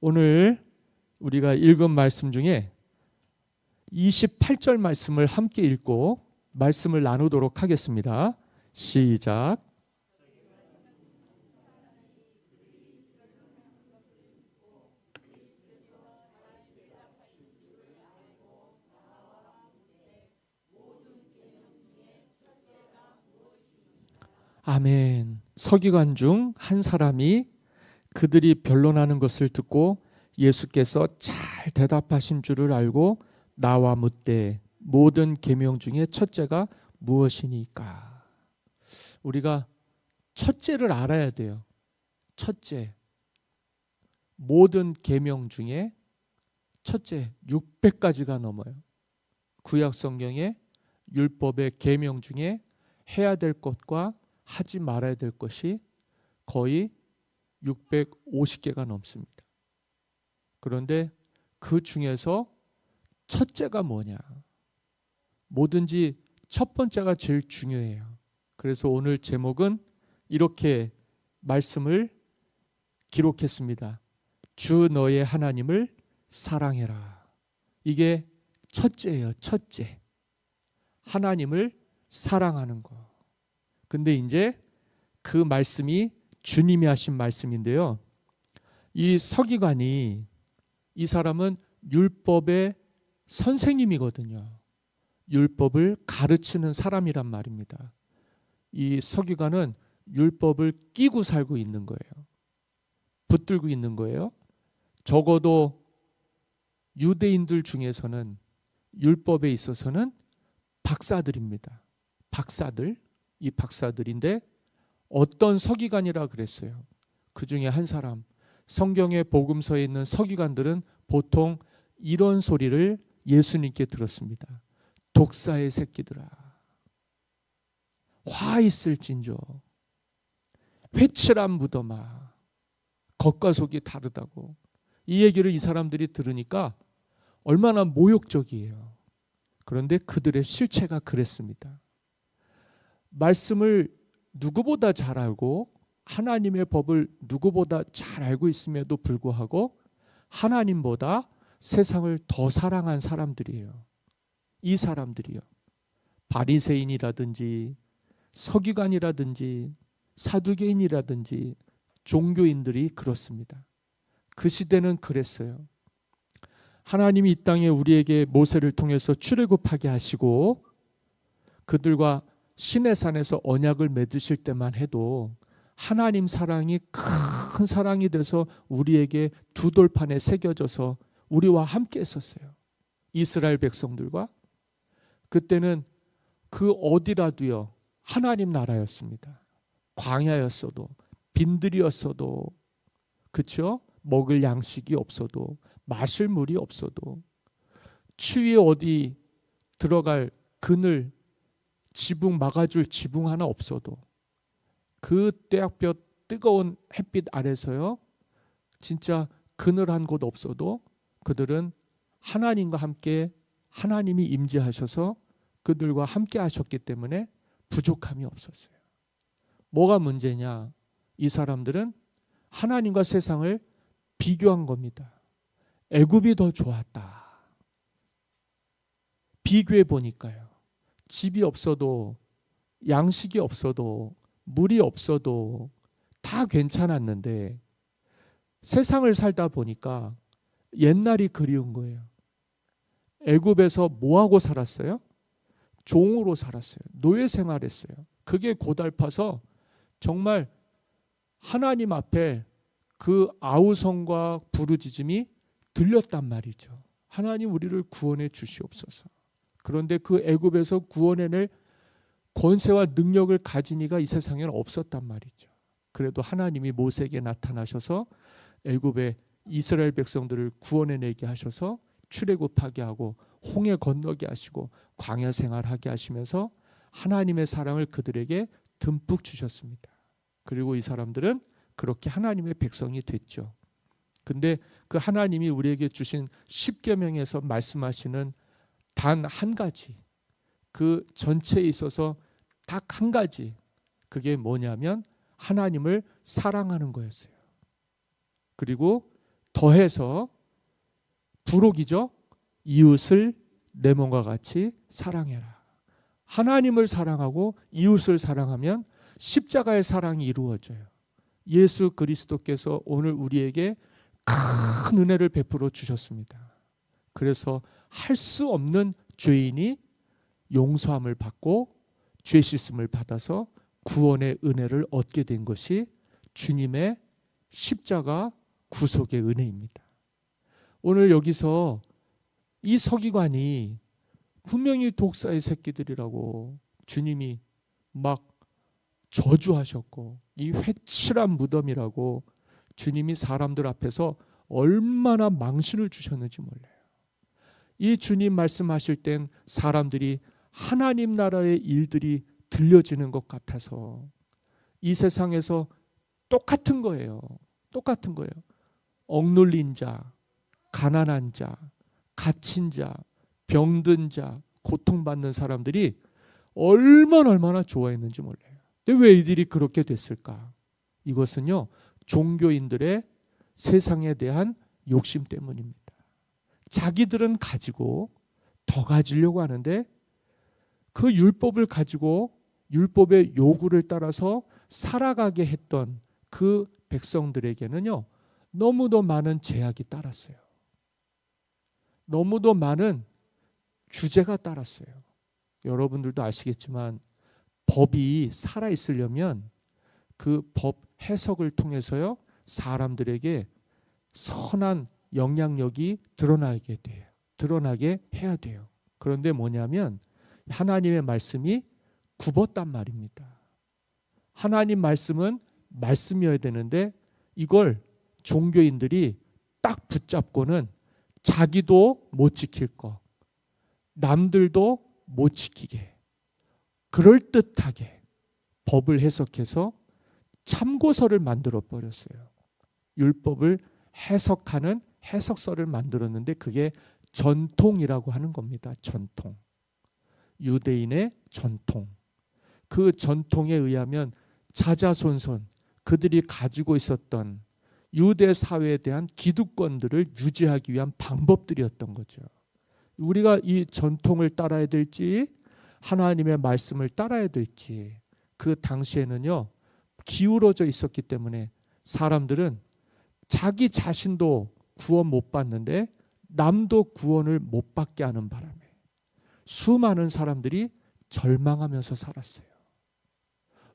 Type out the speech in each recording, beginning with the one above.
오늘 우리가 읽은 말씀 중에 28절 말씀을 함께 읽고 말씀을 나누도록 하겠습니다. 시작. 아멘. 서기관 중 한 사람이 그들이 변론하는 것을 듣고 예수께서 잘 대답하신 줄을 알고 나와 묻되 모든 계명 중에 첫째가 무엇이니까? 우리가 첫째를 알아야 돼요. 첫째. 모든 계명 중에 첫째 600가지가 넘어요. 구약 성경에 율법의 계명 중에 해야 될 것과 하지 말아야 될 것이 거의 650개가 넘습니다. 그런데 그 중에서 첫째가 뭐냐? 뭐든지 첫 번째가 제일 중요해요. 그래서 오늘 제목은 이렇게 말씀을 기록했습니다. 주 너의 하나님을 사랑해라. 이게 첫째예요. 첫째. 하나님을 사랑하는 거. 근데 이제 그 말씀이 주님이 하신 말씀인데요. 이 서기관이, 이 사람은 율법의 선생님이거든요. 율법을 가르치는 사람이란 말입니다. 이 서기관은 율법을 끼고 살고 있는 거예요. 붙들고 있는 거예요. 적어도 유대인들 중에서는 율법에 있어서는 박사들입니다. 박사들. 이 박사들인데 어떤 서기관이라 그랬어요. 그 중에 한 사람. 성경의 복음서에 있는 서기관들은 보통 이런 소리를 예수님께 들었습니다. 독사의 새끼들아, 화 있을진저, 회칠한 무덤아, 겉과 속이 다르다고. 이 얘기를 이 사람들이 들으니까 얼마나 모욕적이에요. 그런데 그들의 실체가 그랬습니다. 말씀을 누구보다 잘 알고 하나님의 법을 누구보다 잘 알고 있음에도 불구하고 하나님보다 세상을 더 사랑한 사람들이에요. 이 사람들이요. 바리새인이라든지 서기관이라든지 사두개인이라든지 종교인들이 그렇습니다. 그 시대는 그랬어요. 하나님이 이 땅에 우리에게 모세를 통해서 출애굽하게 하시고 그들과 시내산에서 언약을 맺으실 때만 해도 하나님 사랑이 큰 사랑이 돼서 우리에게 두 돌판에 새겨져서 우리와 함께 했었어요. 이스라엘 백성들과. 그때는 그 어디라도요 하나님 나라였습니다. 광야였어도 빈들이었어도, 그렇죠? 먹을 양식이 없어도 마실 물이 없어도 추위에 어디 들어갈 그늘 지붕 막아줄 지붕 하나 없어도 그 떼약볕 뜨거운 햇빛 아래서요 진짜 그늘 한 곳 없어도 그들은 하나님과 함께 하나님이 임재하셔서 그들과 함께 하셨기 때문에 부족함이 없었어요. 뭐가 문제냐? 이 사람들은 하나님과 세상을 비교한 겁니다. 애굽이 더 좋았다. 비교해 보니까요. 집이 없어도 양식이 없어도 물이 없어도 다 괜찮았는데 세상을 살다 보니까 옛날이 그리운 거예요. 애굽에서 뭐하고 살았어요? 종으로 살았어요. 노예 생활했어요. 그게 고달파서 정말 하나님 앞에 그 아우성과 부르짖음이 들렸단 말이죠. 하나님 우리를 구원해 주시옵소서. 그런데 그 애굽에서 구원해낼 권세와 능력을 가진 이가 이 세상에는 없었단 말이죠. 그래도 하나님이 모세에게 나타나셔서 애굽의 이스라엘 백성들을 구원해내게 하셔서 출애굽하게 하고 홍해 건너게 하시고 광야 생활하게 하시면서 하나님의 사랑을 그들에게 듬뿍 주셨습니다. 그리고 이 사람들은 그렇게 하나님의 백성이 됐죠. 근데 그 하나님이 우리에게 주신 십계명에서 말씀하시는 단 한 가지, 그 전체에 있어서 딱 한 가지, 그게 뭐냐면 하나님을 사랑하는 거였어요. 그리고 더해서 부록이죠. 이웃을 내 몸과 같이 사랑해라. 하나님을 사랑하고 이웃을 사랑하면 십자가의 사랑이 이루어져요. 예수 그리스도께서 오늘 우리에게 큰 은혜를 베풀어 주셨습니다. 그래서 할 수 없는 죄인이 용서함을 받고 죄 씻음을 받아서 구원의 은혜를 얻게 된 것이 주님의 십자가 구속의 은혜입니다. 오늘 여기서 이 서기관이 분명히 독사의 새끼들이라고 주님이 막 저주하셨고 이 회칠한 무덤이라고 주님이 사람들 앞에서 얼마나 망신을 주셨는지 몰라요. 이 주님 말씀하실 땐 사람들이 하나님 나라의 일들이 들려지는 것 같아서 이 세상에서 똑같은 거예요. 똑같은 거예요. 억눌린 자, 가난한 자, 갇힌 자, 병든 자, 고통받는 사람들이 얼마나 좋아했는지 몰라요. 근데 왜 이들이 그렇게 됐을까? 이것은요, 종교인들의 세상에 대한 욕심 때문입니다. 자기들은 가지고 더 가지려고 하는데 그 율법을 가지고 율법의 요구를 따라서 살아가게 했던 그 백성들에게는요, 너무도 많은 제약이 따랐어요. 너무도 많은 규제가 따랐어요. 여러분들도 아시겠지만 법이 살아있으려면 그 법 해석을 통해서요, 사람들에게 선한 영향력이 드러나게 돼요. 드러나게 해야 돼요. 그런데 뭐냐면 하나님의 말씀이 굽었단 말입니다. 하나님 말씀은 말씀이어야 되는데 이걸 종교인들이 딱 붙잡고는 자기도 못 지킬 거, 남들도 못 지키게 그럴듯하게 법을 해석해서 참고서를 만들어 버렸어요. 율법을 해석하는 해석서를 만들었는데 그게 전통이라고 하는 겁니다. 전통. 유대인의 전통. 그 전통에 의하면 자자손손 그들이 가지고 있었던 유대 사회에 대한 기득권들을 유지하기 위한 방법들이었던 거죠. 우리가 이 전통을 따라야 될지 하나님의 말씀을 따라야 될지 그 당시에는요, 기울어져 있었기 때문에 사람들은 자기 자신도 구원 못 받는데 남도 구원을 못 받게 하는 바람에 수많은 사람들이 절망하면서 살았어요.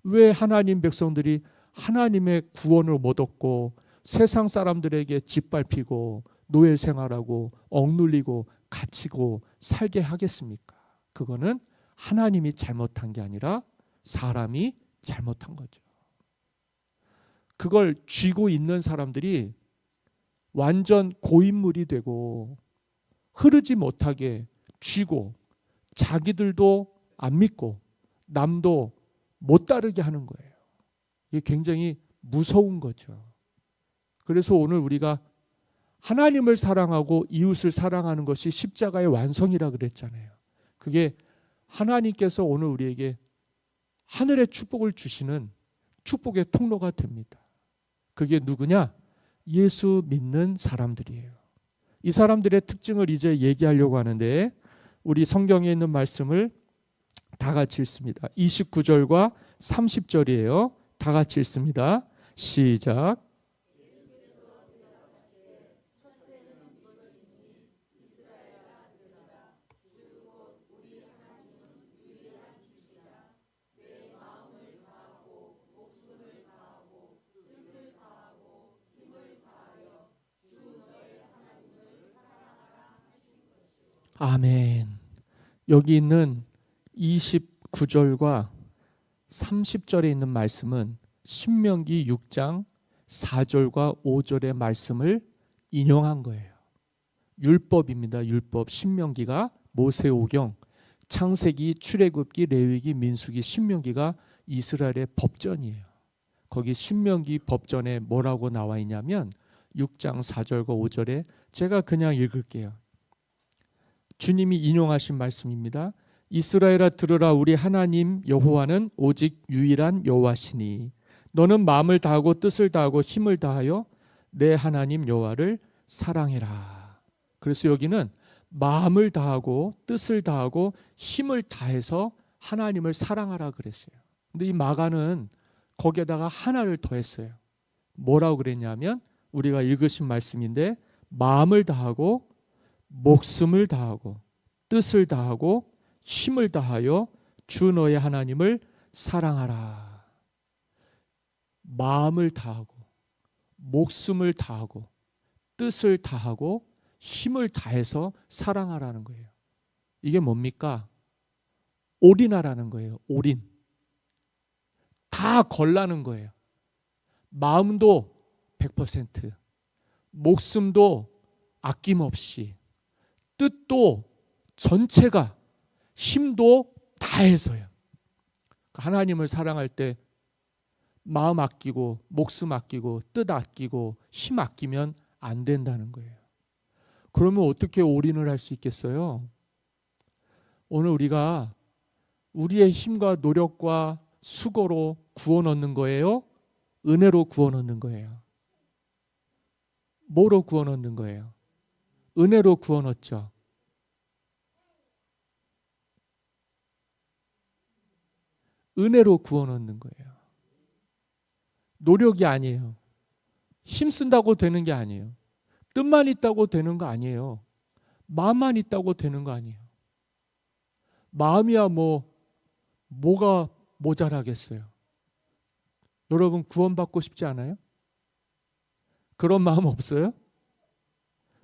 왜 하나님 백성들이 하나님의 구원을 못 얻고 세상 사람들에게 짓밟히고 노예 생활하고 억눌리고 갇히고 살게 하겠습니까? 그거는 하나님이 잘못한 게 아니라 사람이 잘못한 거죠. 그걸 쥐고 있는 사람들이 완전 고인물이 되고 흐르지 못하게 쥐고 자기들도 안 믿고 남도 못 따르게 하는 거예요. 이게 굉장히 무서운 거죠. 그래서 오늘 우리가 하나님을 사랑하고 이웃을 사랑하는 것이 십자가의 완성이라 그랬잖아요. 그게 하나님께서 오늘 우리에게 하늘의 축복을 주시는 축복의 통로가 됩니다. 그게 누구냐? 예수 믿는 사람들이에요. 이 사람들의 특징을 이제 얘기하려고 하는데 우리 성경에 있는 말씀을 다 같이 읽습니다. 29절과 30절이에요. 다 같이 읽습니다. 시작. 아멘. 여기 있는 29절과 30절에 있는 말씀은 신명기 6장 4절과 5절의 말씀을 인용한 거예요. 율법입니다. 율법. 신명기가 모세오경, 창세기, 출애굽기, 레위기, 민수기, 신명기가 이스라엘의 법전이에요. 거기 신명기 법전에 뭐라고 나와 있냐면 6장 4절과 5절에 제가 그냥 읽을게요. 주님이 인용하신 말씀입니다. 이스라엘아 들으라. 우리 하나님 여호와는 오직 유일한 여호와시니 너는 마음을 다하고 뜻을 다하고 힘을 다하여 내 하나님 여호와를 사랑해라. 그래서 여기는 마음을 다하고 뜻을 다하고 힘을 다해서 하나님을 사랑하라 그랬어요. 근데 이 마가는 거기에다가 하나를 더했어요. 뭐라고 그랬냐면 우리가 읽으신 말씀인데 마음을 다하고 목숨을 다하고 뜻을 다하고 힘을 다하여 주 너의 하나님을 사랑하라. 마음을 다하고 목숨을 다하고 뜻을 다하고 힘을 다해서 사랑하라는 거예요. 이게 뭡니까? 올인하라는 거예요. 올인. 다 걸라는 거예요. 마음도 100%, 목숨도 아낌없이, 뜻도 전체가, 힘도 다해서요. 하나님을 사랑할 때 마음 아끼고 목숨 아끼고 뜻 아끼고 힘 아끼면 안 된다는 거예요. 그러면 어떻게 올인을 할 수 있겠어요? 오늘 우리가 우리의 힘과 노력과 수고로 구원 얻는 거예요? 은혜로 구원 얻는 거예요? 뭐로 구원 얻는 거예요? 은혜로 구원 얻죠. 은혜로 구원 얻는 거예요. 노력이 아니에요. 힘쓴다고 되는 게 아니에요. 뜻만 있다고 되는 거 아니에요. 마음만 있다고 되는 거 아니에요. 마음이야 뭐가 모자라겠어요. 여러분 구원받고 싶지 않아요? 그런 마음 없어요?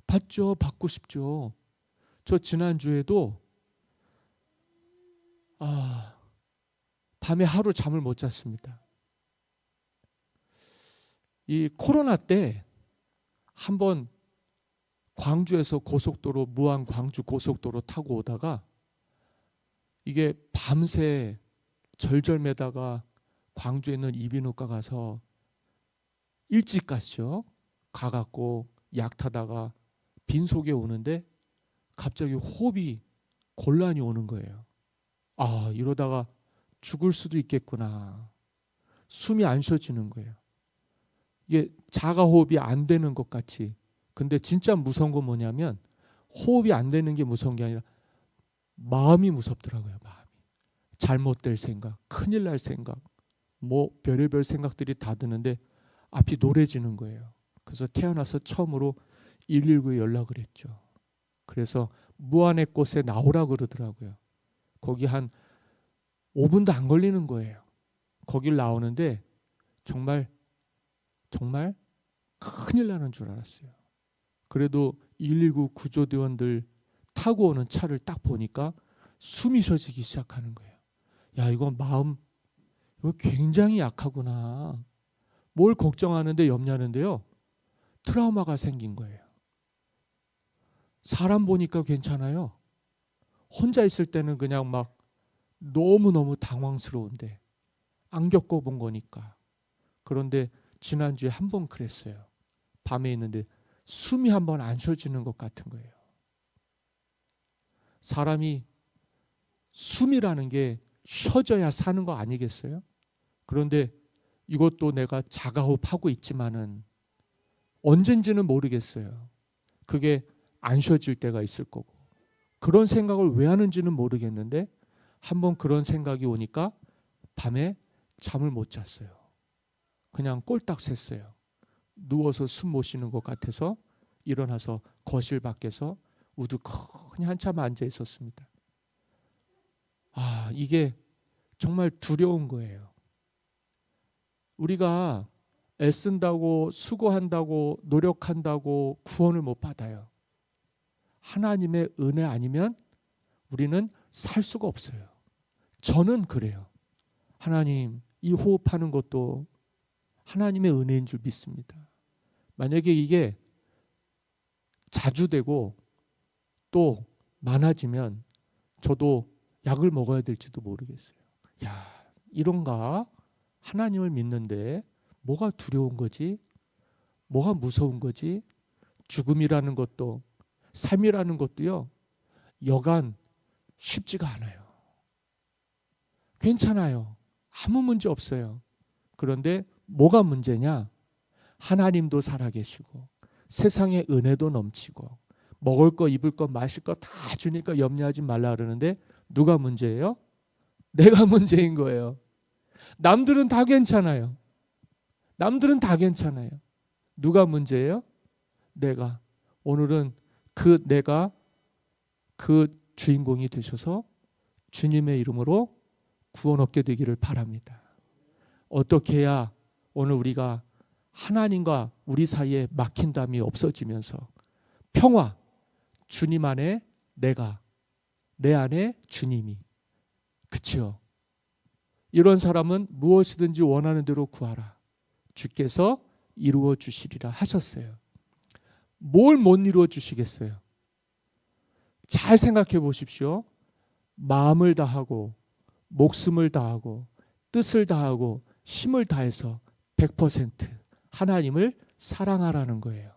받죠. 받고 싶죠. 저 지난주에도 밤에 하루 잠을 못 잤습니다. 이 코로나 때 한번 광주에서 고속도로 무안 광주 고속도로 타고 오다가 이게 밤새 절절매다가 광주에 있는 이비인후과 가서 일찍 갔죠. 가갖고 약 타다가 빈속에 오는데 갑자기 호흡이 곤란이 오는 거예요. 이러다가 죽을 수도 있겠구나. 숨이 안 쉬어지는 거예요. 이게 자가호흡이 안 되는 것 같이. 근데 진짜 무서운 건 뭐냐면 호흡이 안 되는 게 무서운 게 아니라 마음이 무섭더라고요. 마음이. 잘못될 생각, 큰일 날 생각, 별의별 생각들이 다 드는데 앞이 노래지는 거예요. 그래서 태어나서 처음으로 119에 연락을 했죠. 그래서 무안의 곳에 나오라 그러더라고요. 거기 한 5분도 안 걸리는 거예요. 거길 나오는데 정말 큰일 나는 줄 알았어요. 그래도 119 구조대원들 타고 오는 차를 딱 보니까 숨이 쉬어지기 시작하는 거예요. 야, 이거 마음 이거 굉장히 약하구나. 뭘 걱정하는데 염려하는데요. 트라우마가 생긴 거예요. 사람 보니까 괜찮아요. 혼자 있을 때는 그냥 막 너무너무 당황스러운데 안 겪어본 거니까. 그런데 지난주에 한 번 그랬어요. 밤에 있는데 숨이 한 번 안 쉬어지는 것 같은 거예요. 사람이 숨이라는 게 쉬어져야 사는 거 아니겠어요? 그런데 이것도 내가 자가호흡하고 있지만은 언젠지는 모르겠어요. 그게 안 쉬어질 때가 있을 거고. 그런 생각을 왜 하는지는 모르겠는데 한번 그런 생각이 오니까 밤에 잠을 못 잤어요. 그냥 꼴딱 샜어요. 누워서 숨 못 쉬는 것 같아서 일어나서 거실 밖에서 우두커니 한참 앉아 있었습니다. 이게 정말 두려운 거예요. 우리가 애쓴다고 수고한다고 노력한다고 구원을 못 받아요. 하나님의 은혜 아니면 우리는 살 수가 없어요. 저는 그래요. 하나님, 이 호흡하는 것도 하나님의 은혜인 줄 믿습니다. 만약에 이게 자주 되고 또 많아지면 저도 약을 먹어야 될지도 모르겠어요. 야, 이런가? 하나님을 믿는데 뭐가 두려운 거지? 뭐가 무서운 거지? 죽음이라는 것도 삶이라는 것도요. 여간 쉽지가 않아요. 괜찮아요. 아무 문제 없어요. 그런데 뭐가 문제냐? 하나님도 살아계시고 세상에 은혜도 넘치고 먹을 거 입을 거 마실 거 다 주니까 염려하지 말라 그러는데 누가 문제예요? 내가 문제인 거예요. 남들은 다 괜찮아요. 남들은 다 괜찮아요. 누가 문제예요? 내가. 오늘은 내가 그 주인공이 되셔서 주님의 이름으로 구원 얻게 되기를 바랍니다. 어떻게 해야 오늘 우리가 하나님과 우리 사이에 막힌담이 없어지면서 평화, 주님 안에 내가, 내 안에 주님이. 그치요? 이런 사람은 무엇이든지 원하는 대로 구하라. 주께서 이루어 주시리라 하셨어요. 뭘 못 이루어 주시겠어요? 잘 생각해 보십시오. 마음을 다하고 목숨을 다하고 뜻을 다하고 힘을 다해서 100% 하나님을 사랑하라는 거예요.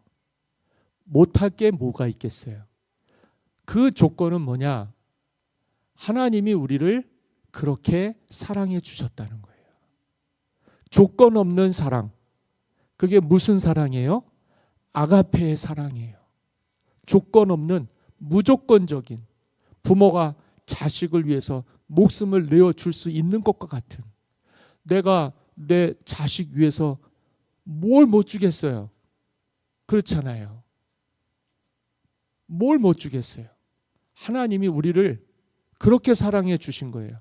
못할 게 뭐가 있겠어요? 그 조건은 뭐냐? 하나님이 우리를 그렇게 사랑해 주셨다는 거예요. 조건 없는 사랑. 그게 무슨 사랑이에요? 아가페의 사랑이에요. 조건 없는 무조건적인, 부모가 자식을 위해서 목숨을 내어줄 수 있는 것과 같은, 내가 내 자식 위해서 뭘 못 주겠어요? 그렇잖아요. 뭘 못 주겠어요? 하나님이 우리를 그렇게 사랑해 주신 거예요.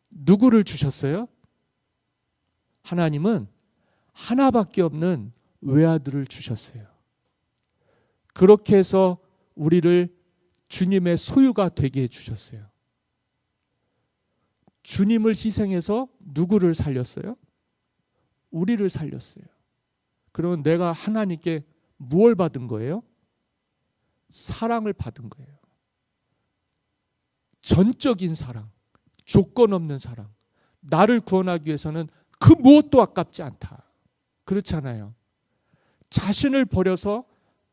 누구를 주셨어요? 하나님은 하나밖에 없는 외아들을 주셨어요. 그렇게 해서 우리를 주님의 소유가 되게 해주셨어요. 주님을 희생해서 누구를 살렸어요? 우리를 살렸어요. 그러면 내가 하나님께 무엇을 받은 거예요? 사랑을 받은 거예요. 전적인 사랑, 조건 없는 사랑. 나를 구원하기 위해서는 그 무엇도 아깝지 않다. 그렇잖아요. 자신을 버려서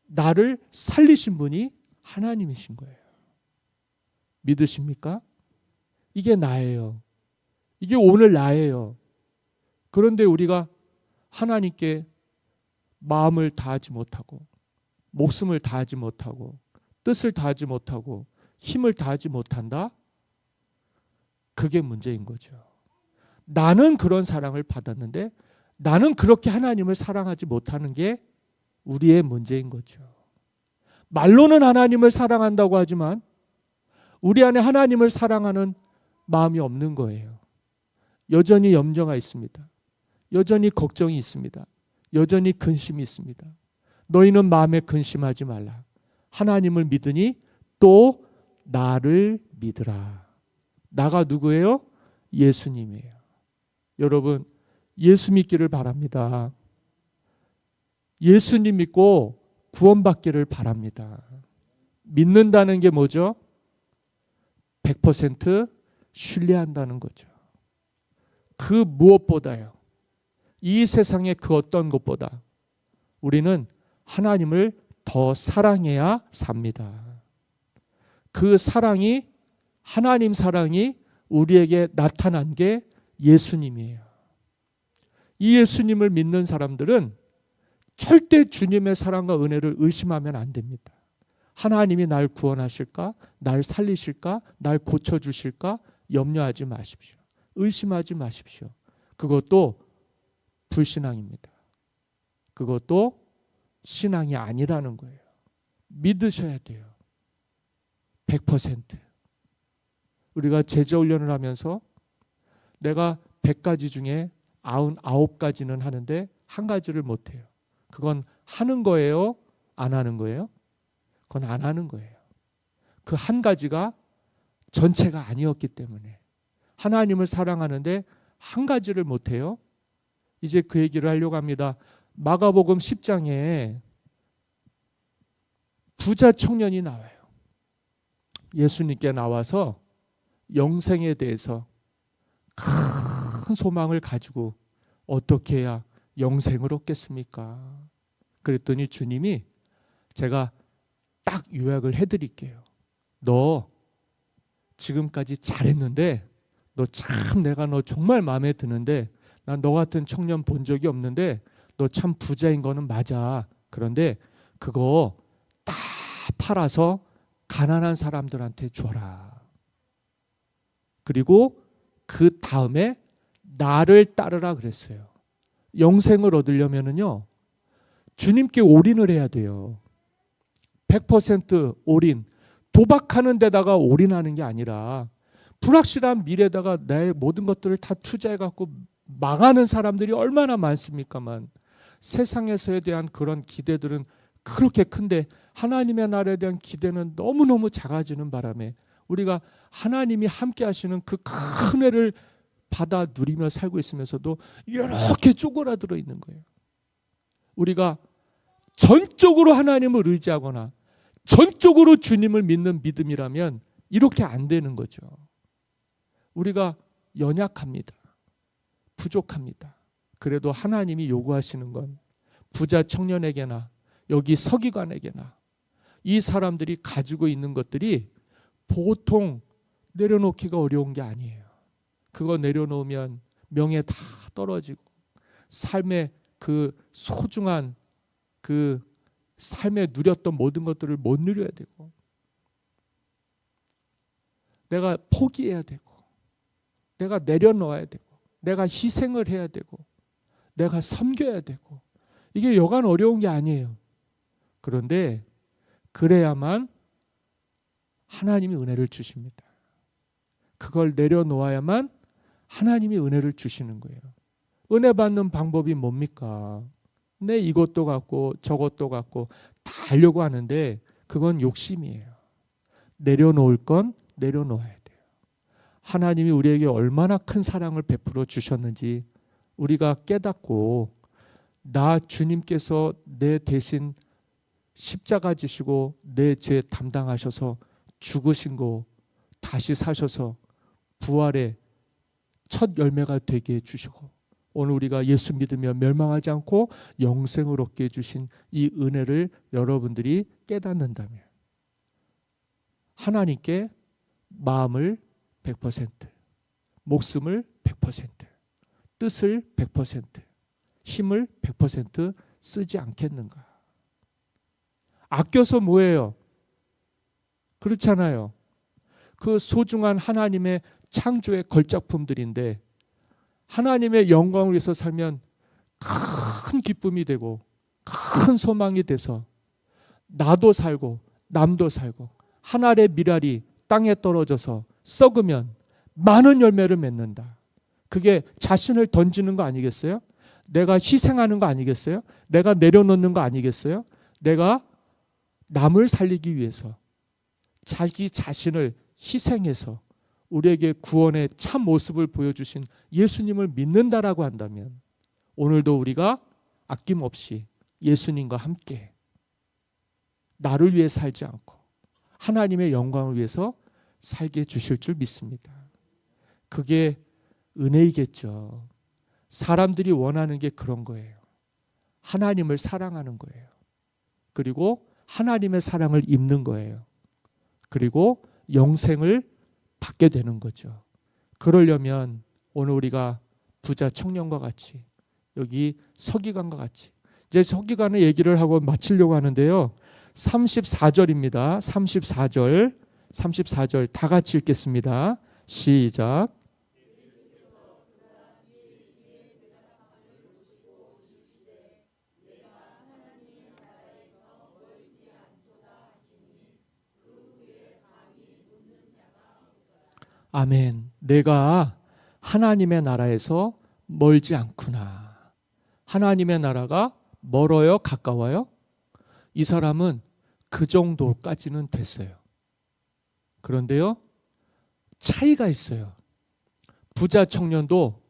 나를 살리신 분이 하나님이신 거예요. 믿으십니까? 이게 나예요. 이게 오늘 나예요. 그런데 우리가 하나님께 마음을 다하지 못하고 목숨을 다하지 못하고 뜻을 다하지 못하고 힘을 다하지 못한다? 그게 문제인 거죠. 나는 그런 사랑을 받았는데 나는 그렇게 하나님을 사랑하지 못하는 게 우리의 문제인 거죠. 말로는 하나님을 사랑한다고 하지만 우리 안에 하나님을 사랑하는 마음이 없는 거예요. 여전히 염려가 있습니다. 여전히 걱정이 있습니다. 여전히 근심이 있습니다. 너희는 마음에 근심하지 말라. 하나님을 믿으니 또 나를 믿으라. 나가 누구예요? 예수님이에요. 여러분, 예수 믿기를 바랍니다. 예수님 믿고 구원받기를 바랍니다. 믿는다는 게 뭐죠? 100% 신뢰한다는 거죠. 그 무엇보다요. 이 세상의 그 어떤 것보다 우리는 하나님을 더 사랑해야 삽니다. 그 사랑이, 하나님 사랑이 우리에게 나타난 게 예수님이에요. 이 예수님을 믿는 사람들은 절대 주님의 사랑과 은혜를 의심하면 안 됩니다. 하나님이 날 구원하실까? 날 살리실까? 날 고쳐주실까? 염려하지 마십시오. 의심하지 마십시오. 그것도 불신앙입니다. 그것도 신앙이 아니라는 거예요. 믿으셔야 돼요. 100%. 우리가 제자훈련을 하면서 내가 100가지 중에 99가지는 하는데 한 가지를 못해요. 그건 하는 거예요? 안 하는 거예요? 그건 안 하는 거예요. 그 한 가지가 전체가 아니었기 때문에. 하나님을 사랑하는데 한 가지를 못해요? 이제 그 얘기를 하려고 합니다. 마가복음 10장에 부자 청년이 나와요. 예수님께 나와서 영생에 대해서 큰 소망을 가지고 어떻게 해야 영생을 얻겠습니까? 그랬더니 주님이 제가 딱 요약을 해드릴게요. 너 지금까지 잘했는데 너 참 내가 너 정말 마음에 드는데 난 너 같은 청년 본 적이 없는데 너 참 부자인 거는 맞아. 그런데 그거 다 팔아서 가난한 사람들한테 줘라. 그리고 그 다음에 나를 따르라 그랬어요. 영생을 얻으려면은요, 주님께 올인을 해야 돼요. 100% 올인. 도박하는 데다가 올인하는 게 아니라 불확실한 미래에다가 내 모든 것들을 다 투자해갖고 망하는 사람들이 얼마나 많습니까만, 세상에서에 대한 그런 기대들은 그렇게 큰데 하나님의 나라에 대한 기대는 너무너무 작아지는 바람에 우리가 하나님이 함께 하시는 그 큰 은혜를 받아 누리며 살고 있으면서도 이렇게 쪼그라들어 있는 거예요. 우리가 전적으로 하나님을 의지하거나 전적으로 주님을 믿는 믿음이라면 이렇게 안 되는 거죠. 우리가 연약합니다. 부족합니다. 그래도 하나님이 요구하시는 건 부자 청년에게나 여기 서기관에게나 이 사람들이 가지고 있는 것들이 보통 내려놓기가 어려운 게 아니에요. 그거 내려놓으면 명예 다 떨어지고 삶의 그 소중한 그 삶에 누렸던 모든 것들을 못 누려야 되고 내가 포기해야 되고 내가 내려놓아야 되고 내가 희생을 해야 되고 내가 섬겨야 되고 이게 여간 어려운 게 아니에요. 그런데 그래야만 하나님이 은혜를 주십니다. 그걸 내려놓아야만 하나님이 은혜를 주시는 거예요. 은혜 받는 방법이 뭡니까? 내 이것도 갖고 저것도 갖고 다 하려고 하는데 그건 욕심이에요. 내려놓을 건 내려놓아야 돼요. 하나님이 우리에게 얼마나 큰 사랑을 베풀어 주셨는지 우리가 깨닫고 나 주님께서 내 대신 십자가 지시고 내 죄 담당하셔서 죽으신 거 다시 사셔서 부활의 첫 열매가 되게 해주시고 오늘 우리가 예수 믿으며 멸망하지 않고 영생을 얻게 해주신 이 은혜를 여러분들이 깨닫는다면 하나님께 마음을 100%, 목숨을 100%, 뜻을 100%, 힘을 100% 쓰지 않겠는가? 아껴서 뭐예요? 그렇잖아요. 그 소중한 하나님의 창조의 걸작품들인데 하나님의 영광을 위해서 살면 큰 기쁨이 되고 큰 소망이 돼서 나도 살고 남도 살고 한 알의 밀알이 땅에 떨어져서 썩으면 많은 열매를 맺는다. 그게 자신을 던지는 거 아니겠어요? 내가 희생하는 거 아니겠어요? 내가 내려놓는 거 아니겠어요? 내가 남을 살리기 위해서 자기 자신을 희생해서 우리에게 구원의 참 모습을 보여주신 예수님을 믿는다라고 한다면 오늘도 우리가 아낌없이 예수님과 함께 나를 위해 살지 않고 하나님의 영광을 위해서 살게 해주실 줄 믿습니다. 그게 은혜이겠죠. 사람들이 원하는 게 그런 거예요. 하나님을 사랑하는 거예요. 그리고 하나님의 사랑을 입는 거예요. 그리고 영생을 받게 되는 거죠. 그러려면 오늘 우리가 부자 청년과 같이 여기 서기관과 같이 이제 서기관의 얘기를 하고 마치려고 하는데요. 34절입니다. 34절 다 같이 읽겠습니다. 시작. 아멘. 내가 하나님의 나라에서 멀지 않구나. 하나님의 나라가 멀어요? 가까워요? 이 사람은 그 정도까지는 됐어요. 그런데요, 차이가 있어요. 부자 청년도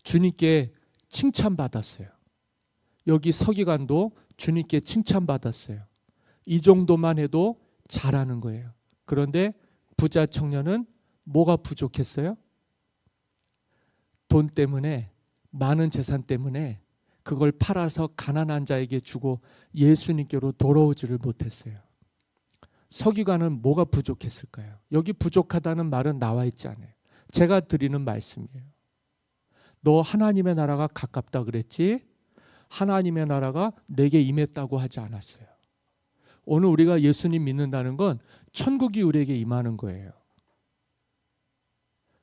주님께 칭찬받았어요. 여기 서기관도 주님께 칭찬받았어요. 이 정도만 해도 잘하는 거예요. 그런데 부자 청년은 뭐가 부족했어요? 돈 때문에, 많은 재산 때문에 그걸 팔아서 가난한 자에게 주고 예수님께로 돌아오지를 못했어요. 서기관은 뭐가 부족했을까요? 여기 부족하다는 말은 나와 있지 않아요. 제가 드리는 말씀이에요. 너 하나님의 나라가 가깝다 그랬지? 하나님의 나라가 내게 임했다고 하지 않았어요. 오늘 우리가 예수님 믿는다는 건 천국이 우리에게 임하는 거예요.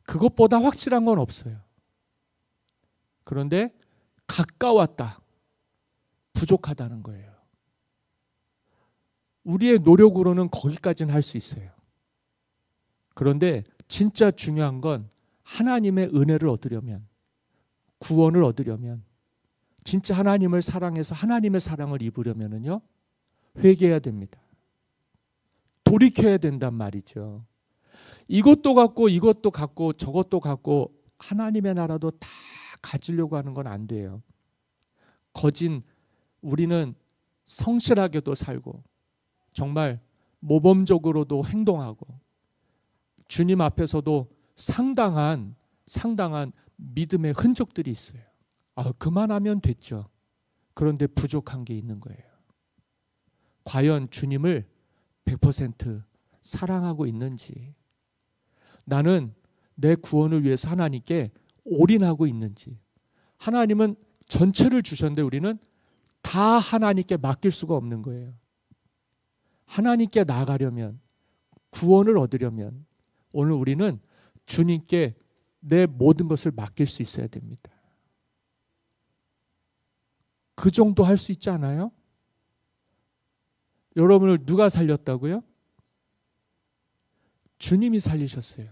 그것보다 확실한 건 없어요. 그런데 가까웠다, 부족하다는 거예요. 우리의 노력으로는 거기까지는 할 수 있어요. 그런데 진짜 중요한 건 하나님의 은혜를 얻으려면, 구원을 얻으려면, 진짜 하나님을 사랑해서 하나님의 사랑을 입으려면요, 회개해야 됩니다. 돌이켜야 된단 말이죠. 이것도 갖고 이것도 갖고 저것도 갖고 하나님의 나라도 다 가지려고 하는 건 안 돼요. 거진 우리는 성실하게도 살고 정말 모범적으로도 행동하고 주님 앞에서도 상당한 믿음의 흔적들이 있어요. 그만하면 됐죠. 그런데 부족한 게 있는 거예요. 과연 주님을 100% 사랑하고 있는지, 나는 내 구원을 위해서 하나님께 올인하고 있는지. 하나님은 전체를 주셨는데 우리는 다 하나님께 맡길 수가 없는 거예요. 하나님께 나아가려면, 구원을 얻으려면 오늘 우리는 주님께 내 모든 것을 맡길 수 있어야 됩니다. 그 정도 할 수 있지 않아요? 여러분을 누가 살렸다고요? 주님이 살리셨어요.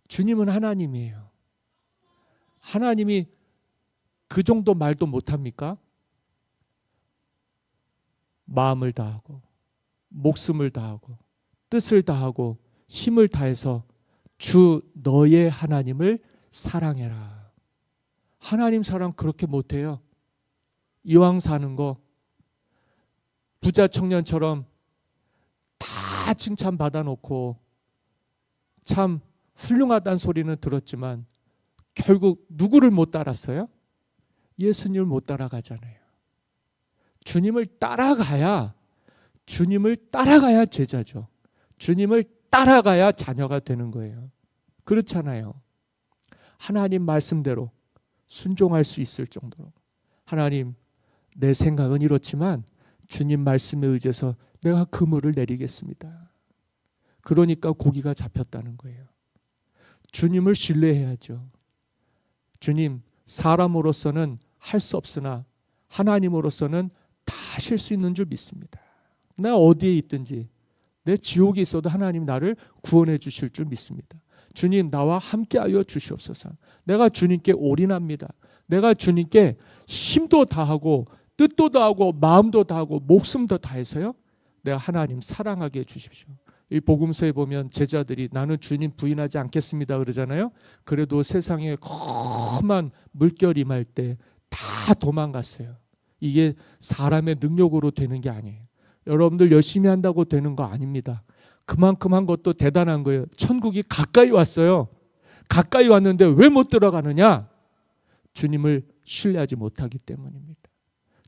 주님은 하나님이에요. 하나님이 그 정도 말도 못합니까? 마음을 다하고 목숨을 다하고 뜻을 다하고 힘을 다해서 주 너의 하나님을 사랑해라. 하나님 사랑 그렇게 못해요. 이왕 사는 거 부자 청년처럼 다 칭찬받아 놓고 참 훌륭하다는 소리는 들었지만 결국 누구를 못 따랐어요? 예수님을 못 따라가잖아요. 주님을 따라가야 제자죠. 주님을 따라가야 자녀가 되는 거예요. 그렇잖아요. 하나님 말씀대로 순종할 수 있을 정도로, 하나님 내 생각은 이렇지만 주님 말씀에 의지해서 내가 그물을 내리겠습니다. 그러니까 고기가 잡혔다는 거예요. 주님을 신뢰해야죠. 주님, 사람으로서는 할 수 없으나 하나님으로서는 다 하실 수 있는 줄 믿습니다. 내가 어디에 있든지, 내 지옥에 있어도 하나님 나를 구원해 주실 줄 믿습니다. 주님, 나와 함께하여 주시옵소서. 내가 주님께 올인합니다. 내가 주님께 힘도 다하고 뜻도 다하고 마음도 다하고 목숨도 다해서요, 내가 하나님 사랑하게 해주십시오. 이 복음서에 보면 제자들이 나는 주님 부인하지 않겠습니다 그러잖아요. 그래도 세상에 험한 물결이 임할 때 다 도망갔어요. 이게 사람의 능력으로 되는 게 아니에요. 여러분들 열심히 한다고 되는 거 아닙니다. 그만큼 한 것도 대단한 거예요. 천국이 가까이 왔어요. 가까이 왔는데 왜 못 들어가느냐? 주님을 신뢰하지 못하기 때문입니다.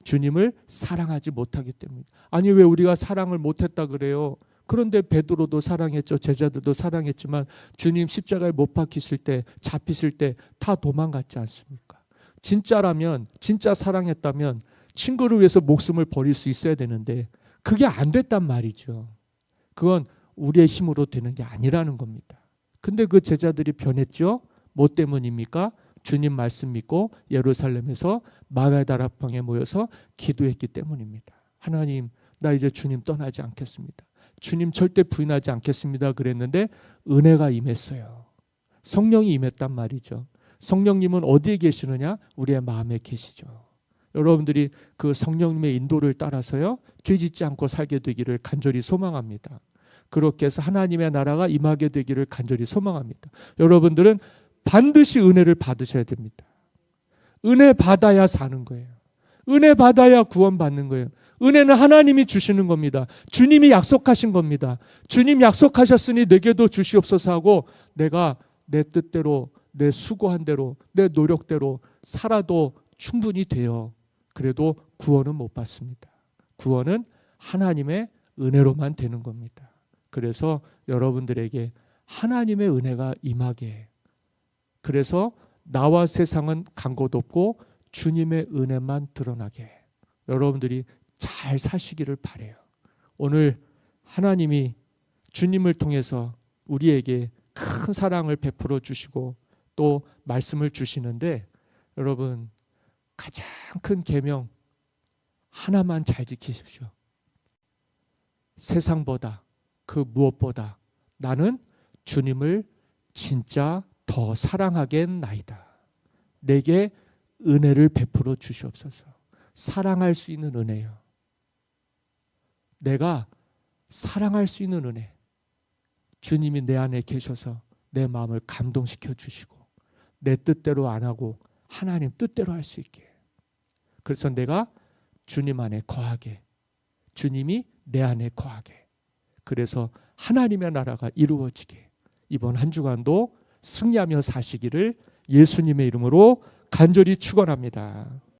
주님을 사랑하지 못하기 때문입니다. 아니 왜 우리가 사랑을 못했다 그래요? 그런데 베드로도 사랑했죠. 제자들도 사랑했지만 주님 십자가에 못 박히실 때, 잡히실 때 다 도망갔지 않습니까? 진짜라면, 진짜 사랑했다면 친구를 위해서 목숨을 버릴 수 있어야 되는데 그게 안 됐단 말이죠. 그건 우리의 힘으로 되는 게 아니라는 겁니다. 근데 그 제자들이 변했죠. 뭐 때문입니까? 주님 말씀 믿고 예루살렘에서 마가다락방에 모여서 기도했기 때문입니다. 하나님, 나 이제 주님 떠나지 않겠습니다. 주님 절대 부인하지 않겠습니다 그랬는데 은혜가 임했어요. 성령이 임했단 말이죠. 성령님은 어디에 계시느냐? 우리의 마음에 계시죠. 여러분들이 그 성령님의 인도를 따라서요, 죄짓지 않고 살게 되기를 간절히 소망합니다. 그렇게 해서 하나님의 나라가 임하게 되기를 간절히 소망합니다. 여러분들은 반드시 은혜를 받으셔야 됩니다. 은혜 받아야 사는 거예요. 은혜 받아야 구원받는 거예요. 은혜는 하나님이 주시는 겁니다. 주님이 약속하신 겁니다. 주님 약속하셨으니 내게도 주시옵소서 하고 내가 내 뜻대로, 내 수고한 대로, 내 노력대로 살아도 충분히 돼요. 그래도 구원은 못 받습니다. 구원은 하나님의 은혜로만 되는 겁니다. 그래서 여러분들에게 하나님의 은혜가 임하게, 그래서 나와 세상은 간 곳 없고 주님의 은혜만 드러나게 여러분들이 잘 사시기를 바라요. 오늘 하나님이 주님을 통해서 우리에게 큰 사랑을 베풀어 주시고 또 말씀을 주시는데 여러분 가장 큰 계명 하나만 잘 지키십시오. 세상보다 그 무엇보다 나는 주님을 진짜 더 사랑하겠나이다. 내게 은혜를 베풀어 주시옵소서. 사랑할 수 있는 은혜요. 내가 사랑할 수 있는 은혜. 주님이 내 안에 계셔서 내 마음을 감동시켜 주시고 내 뜻대로 안 하고 하나님 뜻대로 할 수 있게. 그래서 내가 주님 안에 거하게. 주님이 내 안에 거하게. 그래서 하나님의 나라가 이루어지게. 이번 한 주간도 승리하며 사시기를 예수님의 이름으로 간절히 축원합니다.